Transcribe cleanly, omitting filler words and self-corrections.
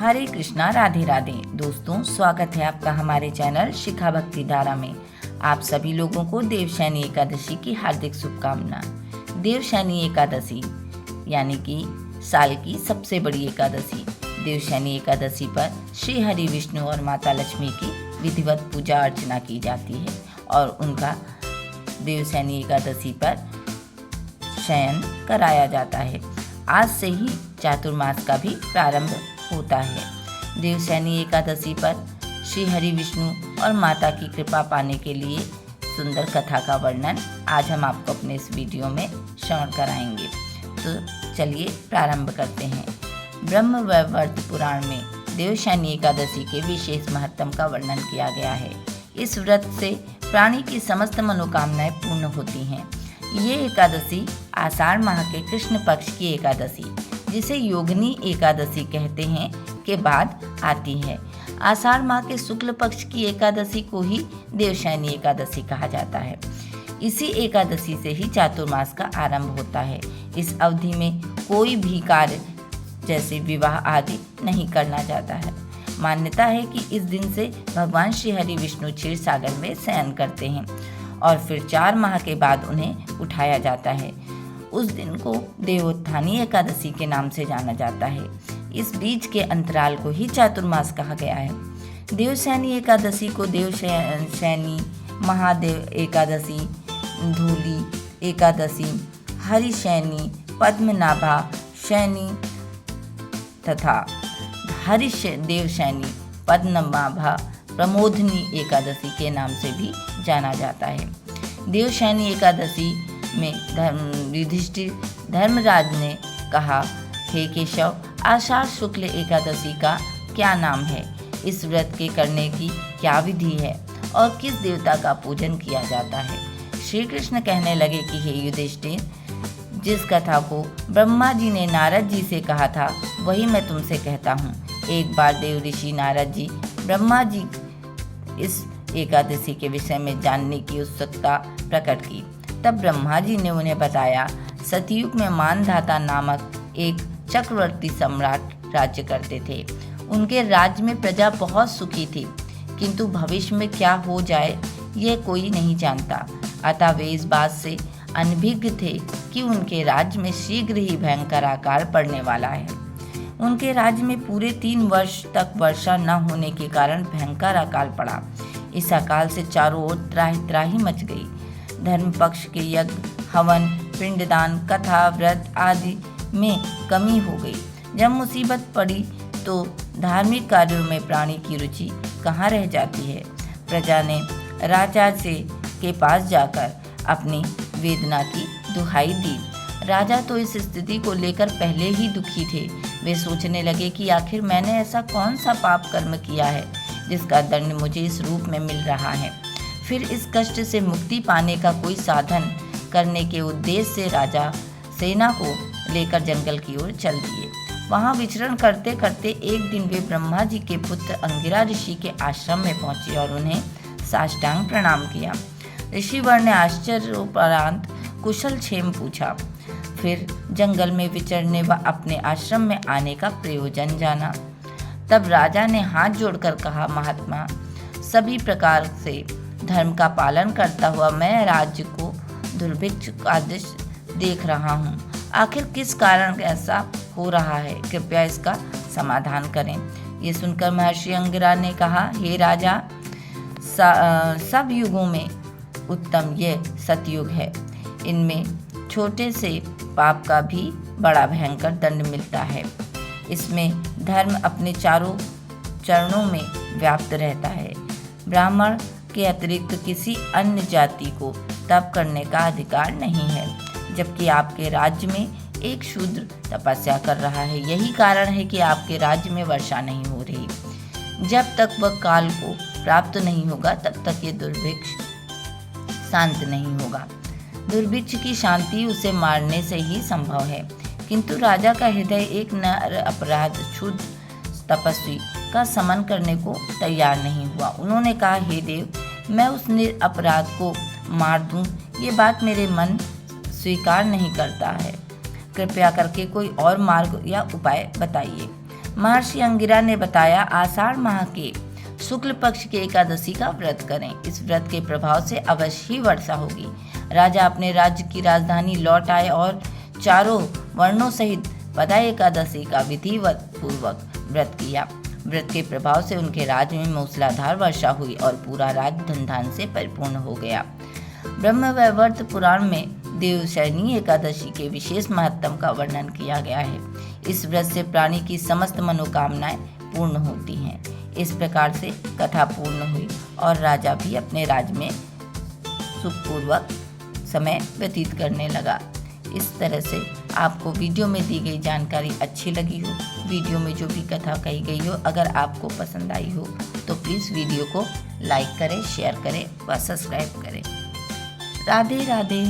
हरे कृष्णा, राधे राधे। दोस्तों, स्वागत है आपका हमारे चैनल शिखा भक्ति धारा में। आप सभी लोगों को देवशयनी एकादशी की हार्दिक शुभकामना। देवशयनी एकादशी यानी कि साल की सबसे बड़ी एकादशी। देवशयनी एकादशी पर श्री हरि विष्णु और माता लक्ष्मी की विधिवत पूजा अर्चना की जाती है और उनका देवशयनी एकादशी पर शयन कराया जाता है। आज से ही चातुर्मास का भी प्रारंभ होता है। देवशयनी एकादशी पर श्री हरि विष्णु और माता की कृपा पाने के लिए सुंदर कथा का वर्णन आज हम आपको अपने इस वीडियो में श्रवण कराएंगे। तो चलिए प्रारंभ करते हैं। ब्रह्म वैवर्त पुराण में देवशयनी एकादशी के विशेष महत्व का वर्णन किया गया है। इस व्रत से प्राणी की समस्त मनोकामनाएं पूर्ण होती हैं। ये एकादशी आषाढ़ माह के कृष्ण पक्ष की एकादशी, जिसे योगिनी एकादशी कहते हैं, के बाद आती है। आषाढ़ माह के शुक्ल पक्ष की एकादशी को ही देवशयनी एकादशी कहा जाता है। इसी एकादशी से ही चातुर्मास का आरंभ होता है। इस अवधि में कोई भी कार्य जैसे विवाह आदि नहीं करना जाता है। मान्यता है कि इस दिन से भगवान श्री हरि विष्णु क्षीर सागर में शयन करते हैं और फिर 4 माह के बाद उन्हें उठाया जाता है। उस दिन को देवोत्थानी एकादशी के नाम से जाना जाता है। इस बीच के अंतराल को ही चातुर्मास कहा गया है। देवशयनी एकादशी को देवशयनी, महादेव एकादशी, धूली एकादशी, हरिशयनी, पद्मनाभा शयनी तथा देवशयनी, पद्मनाभा, प्रमोदनी एकादशी के नाम से भी जाना जाता है। देवशयनी एकादशी में युधिष्ठिर धर्मराज ने कहा, हे केशव, आषाढ़ शुक्ल एकादशी का क्या नाम है? इस व्रत के करने की क्या विधि है और किस देवता का पूजन किया जाता है? श्री कृष्ण कहने लगे कि हे युधिष्ठिर, जिस कथा को ब्रह्मा जी ने नारद जी से कहा था वही मैं तुमसे कहता हूँ। एक बार देव ऋषि नारद जी ब्रह्मा जी इस एकादशी के विषय में जानने की उत्सुकता प्रकट की। तब ब्रह्मा जी ने उन्हें बताया, सतयुग में मानधाता नामक एक चक्रवर्ती सम्राट राज्य करते थे। उनके राज्य में प्रजा बहुत सुखी थी, किंतु भविष्य में क्या हो जाए ये कोई नहीं जानता। अतः वे इस बात से अनभिज्ञ थे कि उनके राज्य में शीघ्र ही भयंकर अकाल पड़ने वाला है। उनके राज्य में पूरे 3 वर्ष तक वर्षा न होने के कारण भयंकर अकाल पड़ा। इस अकाल से चारों ओर त्राहि त्राहि मच गई। धर्म पक्ष के यज्ञ, हवन, पिंडदान, कथा, व्रत आदि में कमी हो गई। जब मुसीबत पड़ी तो धार्मिक कार्यों में प्राणी की रुचि कहाँ रह जाती है। प्रजा ने राजा के पास जाकर अपनी वेदना की दुहाई दी। राजा तो इस स्थिति को लेकर पहले ही दुखी थे। वे सोचने लगे कि आखिर मैंने ऐसा कौन सा पाप कर्म किया है जिसका दंड मुझे इस रूप में मिल रहा है। फिर इस कष्ट से मुक्ति पाने का कोई साधन करने के उद्देश्य से राजा सेना को लेकर जंगल की ओर चल दिए। वहां विचरण करते करते एक दिन वे ब्रह्मा जी के पुत्र अंगिरा ऋषि के आश्रम में पहुंचे और उन्हें साष्टांग प्रणाम किया। ऋषिवर ने आश्चर्योपरांत कुशल क्षेम पूछा। फिर जंगल में विचरने व अपने आश्रम में आने का प्रयोजन जाना। तब राजा ने हाथ जोड़कर कहा, महात्मा, सभी प्रकार से धर्म का पालन करता हुआ मैं राज्य को दुर्भिक्ष का दृश्य देख रहा हूँ। आखिर किस कारण ऐसा हो रहा है? कृपया इसका समाधान करें। ये सुनकर महर्षि अंगिरा ने कहा, हे राजा, सब युगों में उत्तम यह सतयुग है। इनमें छोटे से पाप का भी बड़ा भयंकर दंड मिलता है। इसमें धर्म अपने चारों चरणों में व्याप्त रहता है। ब्राह्मण के अतिरिक्त किसी अन्य जाति को तप करने का अधिकार नहीं है, जबकि आपके राज्य में एक शूद्र तपस्या कर रहा है। यही कारण है कि आपके राज्य में वर्षा नहीं हो रही। जब तक वह काल को प्राप्त नहीं होगा तब तक ये दुर्भिक्ष शांत नहीं होगा। दुर्भिक्ष की शांति उसे मारने से ही संभव है। किंतु राजा का हृदय एक नर अपराध क्षुद्र तपस्वी का समन करने को तैयार नहीं हुआ। उन्होंने कहा, हे देव, मैं उस निरपराध को मार दूं, ये बात मेरे मन स्वीकार नहीं करता है। कृपया करके कोई और मार्ग या उपाय बताइए। महर्षि अंगिरा ने बताया, आषाढ़ माह के शुक्ल पक्ष की एकादशी का व्रत करें। इस व्रत के प्रभाव से अवश्य ही वर्षा होगी। राजा अपने राज्य की राजधानी लौट आए और चारों वर्णों सहित पदा एकादशी का विधिवत पूर्वक व्रत किया। व्रत के प्रभाव से उनके राज्य में मूसलाधार वर्षा हुई और पूरा राज्य धन धान से परिपूर्ण हो गया। ब्रह्मवैवर्त पुराण में देवशयनी एकादशी के विशेष महत्व का वर्णन किया गया है। इस व्रत से प्राणी की समस्त मनोकामनाएं पूर्ण होती हैं। इस प्रकार से कथा पूर्ण हुई और राजा भी अपने राज्य में सुखपूर्वक समय व्यतीत करने लगा। इस तरह से आपको वीडियो में दी गई जानकारी अच्छी लगी हो, वीडियो में जो भी कथा कही गई हो अगर आपको पसंद आई हो तो प्लीज़ वीडियो को लाइक करें, शेयर करें व सब्सक्राइब करें। राधे राधे।